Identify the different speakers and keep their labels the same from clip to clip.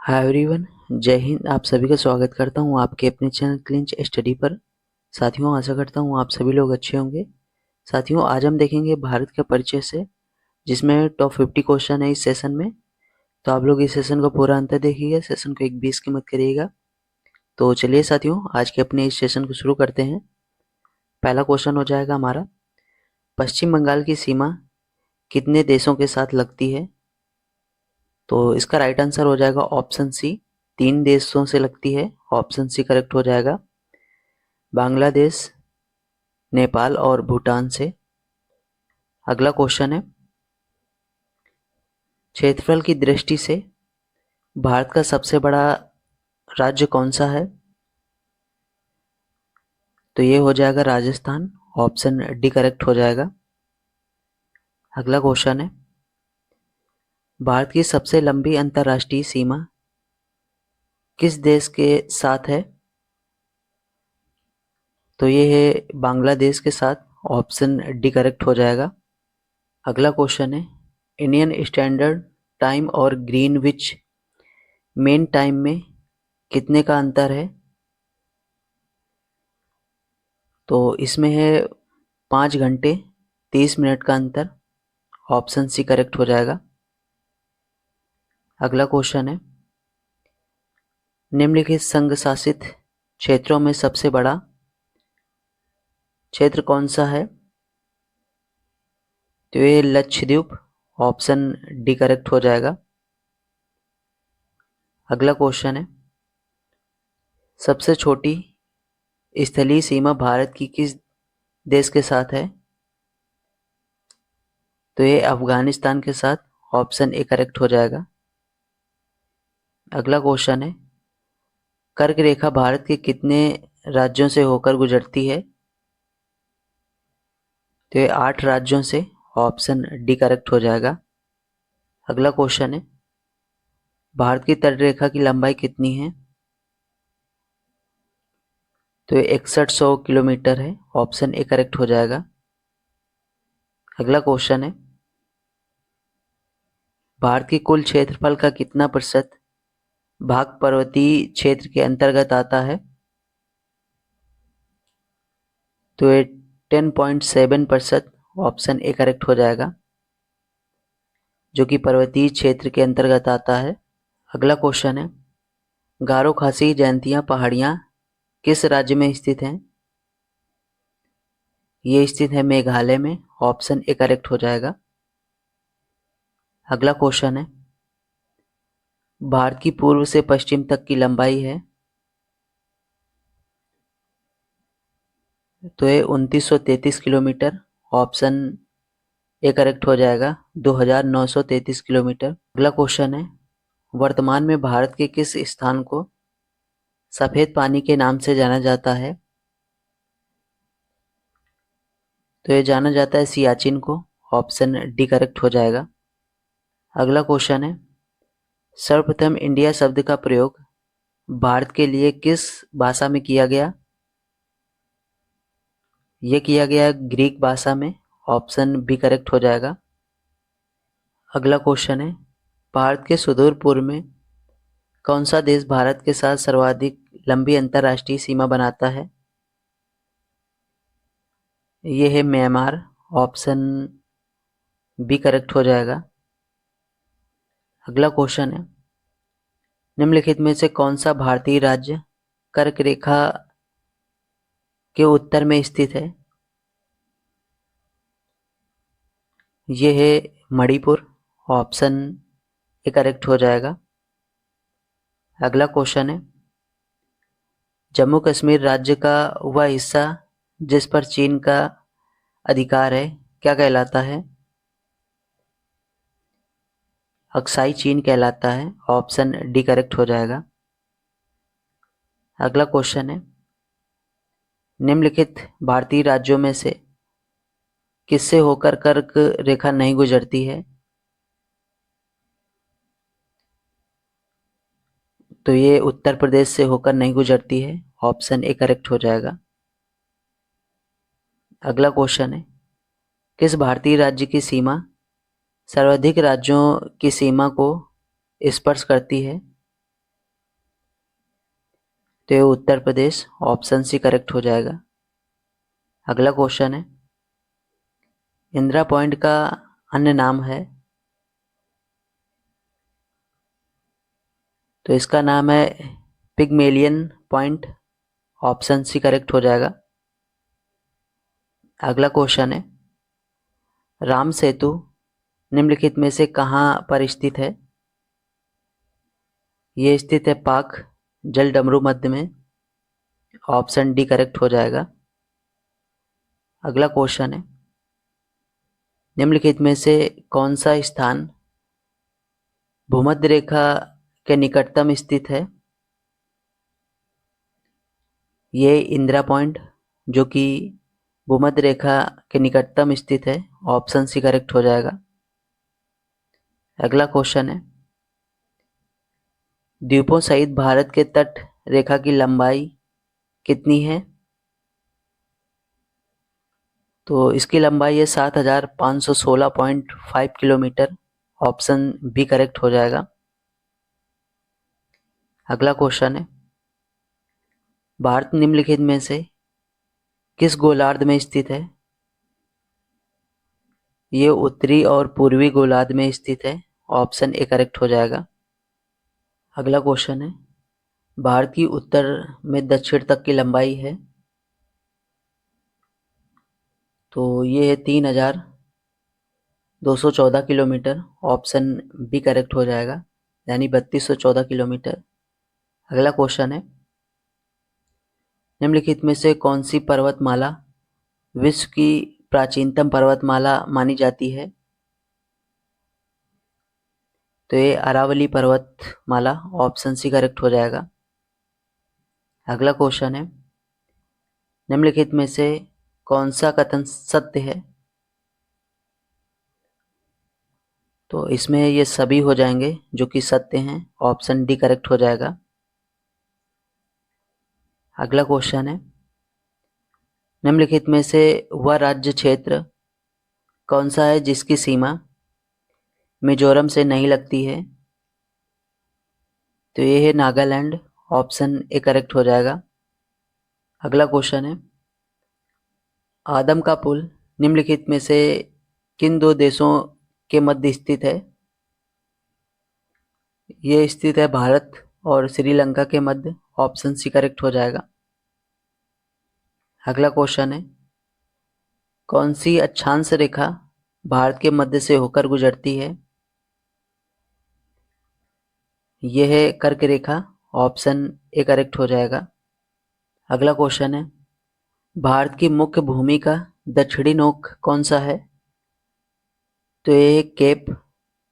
Speaker 1: Hi everyone, जय हिंद। आप सभी का स्वागत करता हूँ आपके अपने चैनल क्लिंच स्टडी पर। साथियों, आशा करता हूँ आप सभी लोग अच्छे होंगे। साथियों, आज हम देखेंगे भारत के परिचय से, जिसमें टॉप 50 क्वेश्चन है इस सेशन में। तो आप लोग इस सेशन को पूरा अंत देखिएगा, सेशन को एक भी स्किप मत करिएगा। तो चलिए साथियों, आज के अपने इस सेशन को शुरू करते हैं। पहला क्वेश्चन हो जाएगा हमारा, पश्चिम बंगाल की सीमा कितने देशों के साथ लगती है? तो इसका राइट आंसर हो जाएगा ऑप्शन सी, 3 देशों से लगती है। ऑप्शन सी करेक्ट हो जाएगा, बांग्लादेश, नेपाल और भूटान से। अगला क्वेश्चन है, क्षेत्रफल की दृष्टि से भारत का सबसे बड़ा राज्य कौन सा है? तो ये हो जाएगा राजस्थान। ऑप्शन डी करेक्ट हो जाएगा। अगला क्वेश्चन है, भारत की सबसे लंबी अंतर्राष्ट्रीय सीमा किस देश के साथ है? तो ये है बांग्लादेश के साथ। ऑप्शन डी करेक्ट हो जाएगा। अगला क्वेश्चन है, इंडियन स्टैंडर्ड टाइम और ग्रीनविच मेन टाइम में कितने का अंतर है? तो इसमें है 5 घंटे 30 मिनट का अंतर। ऑप्शन सी करेक्ट हो जाएगा। अगला क्वेश्चन है, निम्नलिखित संघ शासित क्षेत्रों में सबसे बड़ा क्षेत्र कौन सा है? तो ये लक्षद्वीप। ऑप्शन डी करेक्ट हो जाएगा। अगला क्वेश्चन है, सबसे छोटी स्थलीय सीमा भारत की किस देश के साथ है? तो ये अफगानिस्तान के साथ। ऑप्शन ए करेक्ट हो जाएगा। अगला क्वेश्चन है, कर्क रेखा भारत के कितने राज्यों से होकर गुजरती है? तो ये 8 राज्यों से। ऑप्शन डी करेक्ट हो जाएगा। अगला क्वेश्चन है, भारत की तटरेखा की लंबाई कितनी है? तो ये 6100 किलोमीटर है। ऑप्शन ए करेक्ट हो जाएगा। अगला क्वेश्चन है, भारत की कुल क्षेत्रफल का कितना प्रतिशत भाग पर्वतीय क्षेत्र के अंतर्गत आता है? तो ये 10.7%। ऑप्शन ए करेक्ट हो जाएगा, जो कि पर्वतीय क्षेत्र के अंतर्गत आता है। अगला क्वेश्चन है, गारो खासी जयंतिया पहाड़ियाँ किस राज्य में स्थित हैं? ये स्थित है मेघालय में। ऑप्शन ए करेक्ट हो जाएगा। अगला क्वेश्चन है, भारत की पूर्व से पश्चिम तक की लंबाई है? तो ये 2933 किलोमीटर। ऑप्शन ए करेक्ट हो जाएगा, 2933 किलोमीटर। अगला क्वेश्चन है, वर्तमान में भारत के किस स्थान को सफेद पानी के नाम से जाना जाता है? तो ये जाना जाता है सियाचिन को। ऑप्शन डी करेक्ट हो जाएगा। अगला क्वेश्चन है, सर्वप्रथम इंडिया शब्द का प्रयोग भारत के लिए किस भाषा में किया गया? ये किया गया ग्रीक भाषा में। ऑप्शन बी करेक्ट हो जाएगा। अगला क्वेश्चन है, भारत के सुदूर पूर्व में कौन सा देश भारत के साथ सर्वाधिक लंबी अंतर्राष्ट्रीय सीमा बनाता है? ये है म्यांमार। ऑप्शन बी करेक्ट हो जाएगा। अगला क्वेश्चन है, निम्नलिखित में से कौन सा भारतीय राज्य कर्क रेखा के उत्तर में स्थित है? ये है मणिपुर। ऑप्शन ए करेक्ट हो जाएगा। अगला क्वेश्चन है, जम्मू कश्मीर राज्य का वह हिस्सा जिस पर चीन का अधिकार है क्या कहलाता है? अक्साई चीन कहलाता है। ऑप्शन डी करेक्ट हो जाएगा। अगला क्वेश्चन है, निम्नलिखित भारतीय राज्यों में से किससे होकर कर्क रेखा नहीं गुजरती है? तो ये उत्तर प्रदेश से होकर नहीं गुजरती है। ऑप्शन ए करेक्ट हो जाएगा। अगला क्वेश्चन है, किस भारतीय राज्य की सीमा सर्वाधिक राज्यों की सीमा को स्पर्श करती है? तो ये Uttar Pradesh, option C correct हो जाएगा। अगला क्वेश्चन है, इंदिरा पॉइंट का अन्य नाम है, तो इसका नाम है Pygmalion point, option C correct हो जाएगा। अगला क्वेश्चन है, राम सेतु निम्नलिखित में से कहाँ पर स्थित है? ये स्थित है पाक जलडमरू मध्य में, ऑप्शन डी करेक्ट हो जाएगा। अगला क्वेश्चन है, निम्नलिखित में से कौन सा स्थान भूमध्य रेखा के निकटतम स्थित है? ये इंदिरा पॉइंट जो कि भूमध्य रेखा के निकटतम स्थित है, ऑप्शन सी करेक्ट हो जाएगा। अगला क्वेश्चन है, द्वीपों सहित भारत के तट रेखा की लंबाई कितनी है? तो इसकी लंबाई है 7516.5 किलोमीटर, ऑप्शन बी करेक्ट हो जाएगा। अगला क्वेश्चन है, भारत निम्नलिखित में से किस गोलार्ध में स्थित है? ये उत्तरी और पूर्वी गोलार्ध में स्थित है, ऑप्शन ए करेक्ट हो जाएगा। अगला क्वेश्चन है, भारत की उत्तर में दक्षिण तक की लंबाई है, तो ये है 3214 किलोमीटर, ऑप्शन बी करेक्ट हो जाएगा, यानी 3214 किलोमीटर। अगला क्वेश्चन है, निम्नलिखित में से कौन सी पर्वतमाला विश्व की प्राचीनतम पर्वतमाला मानी जाती है? तो ये अरावली पर्वतमाला, ऑप्शन सी करेक्ट हो जाएगा। अगला क्वेश्चन है, निम्नलिखित में से कौन सा कथन सत्य है? तो इसमें ये सभी हो जाएंगे जो कि सत्य हैं, ऑप्शन डी करेक्ट हो जाएगा। अगला क्वेश्चन है, निम्नलिखित में से वह राज्य क्षेत्र कौन सा है जिसकी सीमा मिजोरम से नहीं लगती है? तो ये है नागालैंड, ऑप्शन ए करेक्ट हो जाएगा। अगला क्वेश्चन है, आदम का पुल निम्नलिखित में से किन दो देशों के मध्य स्थित है? ये स्थित है भारत और श्रीलंका के मध्य, ऑप्शन सी करेक्ट हो जाएगा। अगला क्वेश्चन है, कौन सी अक्षांश रेखा भारत के मध्य से होकर गुजरती है? यह है कर्क रेखा, ऑप्शन ए करेक्ट हो जाएगा। अगला क्वेश्चन है, भारत की मुख्य भूमि का दक्षिणी नोक कौन सा है? तो ये केप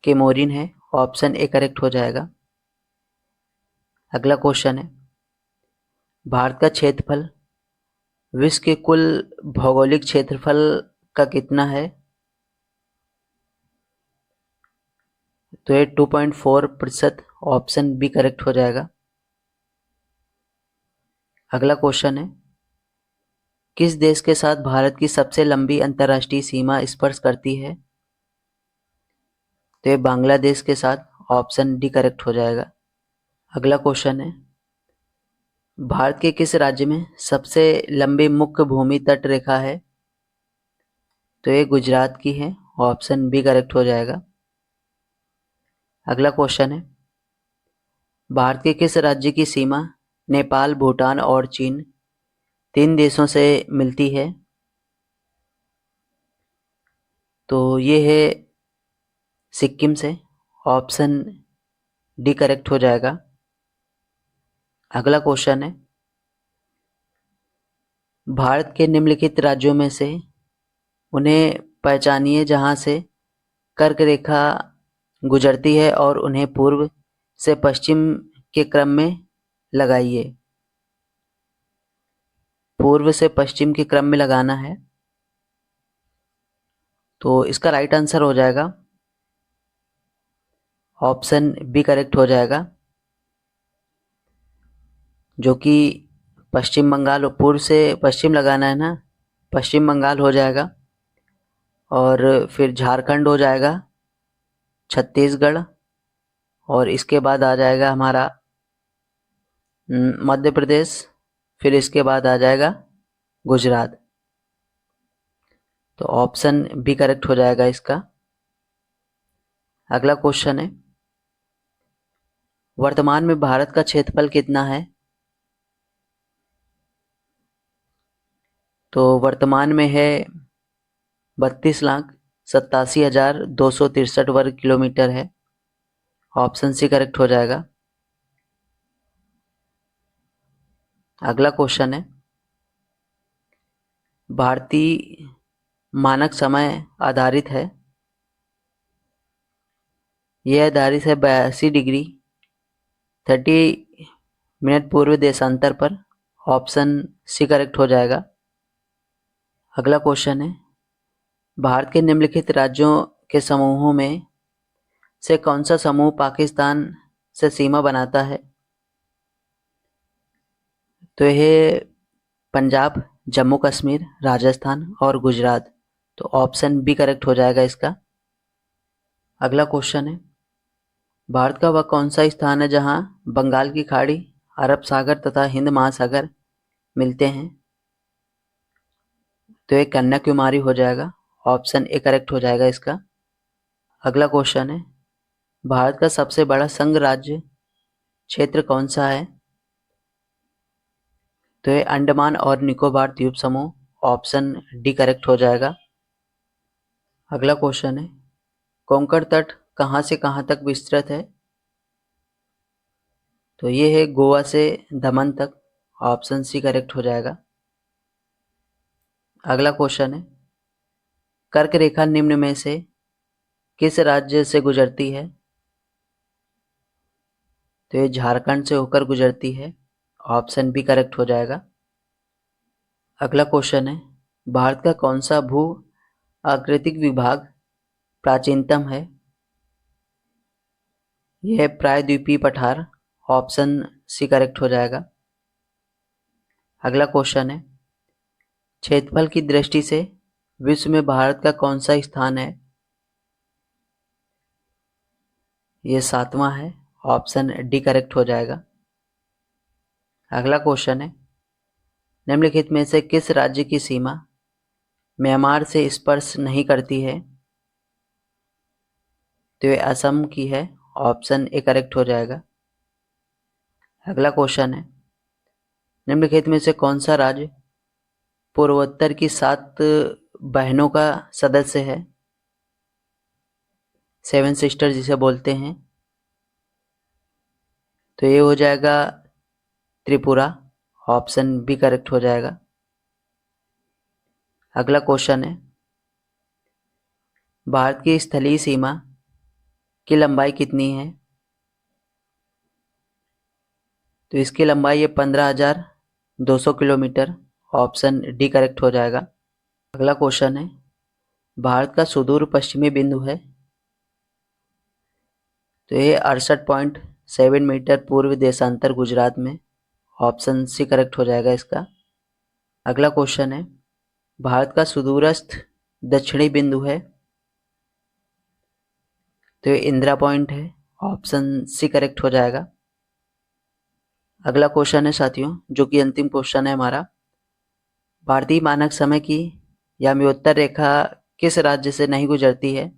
Speaker 1: केमोरिन है, ऑप्शन ए करेक्ट हो जाएगा। अगला क्वेश्चन है, भारत का क्षेत्रफल विश्व के कुल भौगोलिक क्षेत्रफल का कितना है? तो ये 2.4%, ऑप्शन बी करेक्ट हो जाएगा। अगला क्वेश्चन है, किस देश के साथ भारत की सबसे लंबी अंतर्राष्ट्रीय सीमा स्पर्श करती है? तो ये बांग्लादेश के साथ, ऑप्शन डी करेक्ट हो जाएगा। अगला क्वेश्चन है, भारत के किस राज्य में सबसे लंबी मुख्य भूमि तट रेखा है? तो ये गुजरात की है, ऑप्शन बी करेक्ट हो जाएगा। अगला क्वेश्चन है, भारत के किस राज्य की सीमा नेपाल, भूटान और चीन तीन देशों से मिलती है? तो ये है सिक्किम से, ऑप्शन डी करेक्ट हो जाएगा। अगला क्वेश्चन है, भारत के निम्नलिखित राज्यों में से उन्हें पहचानिए जहां से कर्क रेखा गुजरती है और उन्हें पूर्व से पश्चिम के क्रम में लगाइए। पूर्व से पश्चिम के क्रम में लगाना है, तो इसका राइट आंसर हो जाएगा ऑप्शन बी करेक्ट हो जाएगा, जो कि पश्चिम बंगाल, और पूर्व से पश्चिम लगाना है ना, पश्चिम बंगाल हो जाएगा, और फिर झारखंड हो जाएगा, छत्तीसगढ़, और इसके बाद आ जाएगा हमारा मध्य प्रदेश, फिर इसके बाद आ जाएगा गुजरात। तो ऑप्शन बी करेक्ट हो जाएगा इसका। अगला क्वेश्चन है, वर्तमान में भारत का क्षेत्रफल कितना है? तो वर्तमान में है 32,87,263 वर्ग किलोमीटर है। ऑप्शन सी करेक्ट हो जाएगा। अगला क्वेश्चन है, भारतीय मानक समय आधारित है, यह आधारित है 82 डिग्री 30 मिनट पूर्व देशांतर पर। ऑप्शन सी करेक्ट हो जाएगा। अगला क्वेश्चन है, भारत के निम्नलिखित राज्यों के समूहों में से कौन सा समूह पाकिस्तान से सीमा बनाता है? तो यह पंजाब, जम्मू कश्मीर, राजस्थान और गुजरात। तो ऑप्शन बी करेक्ट हो जाएगा इसका। अगला क्वेश्चन है, भारत का वह कौन सा स्थान है जहां बंगाल की खाड़ी, अरब सागर तथा हिंद महासागर मिलते हैं? तो ये कन्याकुमारी हो जाएगा। ऑप्शन ए करेक्ट हो जाएगा इसका। अगला क्वेश्चन है, भारत का सबसे बड़ा संघ राज्य क्षेत्र कौन सा है? तो ये अंडमान और निकोबार द्वीप समूह। ऑप्शन डी करेक्ट हो जाएगा। अगला क्वेश्चन है, कोंकण तट कहां से कहां तक विस्तृत है? तो ये है गोवा से दमन तक। ऑप्शन सी करेक्ट हो जाएगा। अगला क्वेश्चन है, कर्क रेखा निम्न में से किस राज्य से गुजरती है? तो ये झारखंड से होकर गुजरती है। ऑप्शन बी करेक्ट हो जाएगा। अगला क्वेश्चन है, भारत का कौन सा भू आकृतिक विभाग प्राचीनतम है? यह है प्रायद्वीपीय पठार। ऑप्शन सी करेक्ट हो जाएगा। अगला क्वेश्चन है, क्षेत्रफल की दृष्टि से विश्व में भारत का कौन सा स्थान है? ये 7वां है। ऑप्शन डी करेक्ट हो जाएगा। अगला क्वेश्चन है, निम्नलिखित में से किस राज्य की सीमा म्यांमार से स्पर्श नहीं करती है? तो ये असम की है। ऑप्शन ए करेक्ट हो जाएगा। अगला क्वेश्चन है, निम्नलिखित में से कौन सा राज्य पूर्वोत्तर की 7 बहनों का सदस्य है? 7 सिस्टर जिसे बोलते हैं। तो ये हो जाएगा त्रिपुरा। ऑप्शन बी करेक्ट हो जाएगा। अगला क्वेश्चन है, भारत की स्थलीय सीमा की लंबाई कितनी है? तो इसकी लंबाई है 15,200 किलोमीटर। ऑप्शन डी करेक्ट हो जाएगा। अगला क्वेश्चन है, भारत का सुदूर पश्चिमी बिंदु है, तो ये 68.7 मीटर पूर्व देशांतर गुजरात में। ऑप्शन सी करेक्ट हो जाएगा इसका। अगला क्वेश्चन है, भारत का सुदूरस्थ दक्षिणी बिंदु है, तो ये इंदिरा पॉइंट है। ऑप्शन सी करेक्ट हो जाएगा। अगला क्वेश्चन है साथियों, जो कि अंतिम क्वेश्चन है हमारा, भारतीय मानक समय की याम्योत्तर रेखा किस राज्य से नहीं गुजरती है?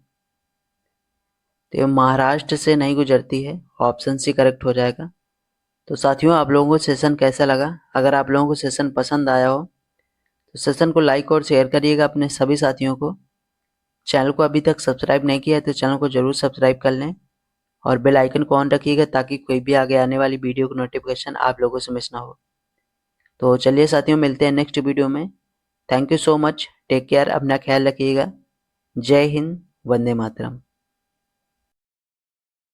Speaker 1: तो ये महाराष्ट्र से नहीं गुजरती है। ऑप्शन सी करेक्ट हो जाएगा। तो साथियों, आप लोगों को सेशन कैसा लगा? अगर आप लोगों को सेशन पसंद आया हो तो सेशन को लाइक और शेयर करिएगा अपने सभी साथियों को। चैनल को अभी तक सब्सक्राइब नहीं किया है तो चैनल को जरूर सब्सक्राइब कर लें और बेल आइकन को ऑन रखिएगा ताकि कोई भी आगे आने वाली वीडियो की नोटिफिकेशन आप लोगों से मिस ना हो। तो चलिए साथियों, मिलते हैं नेक्स्ट वीडियो में। Thank you so much. Take care, अपना ख्याल रखिएगा। जय हिंद, वंदे मातरम।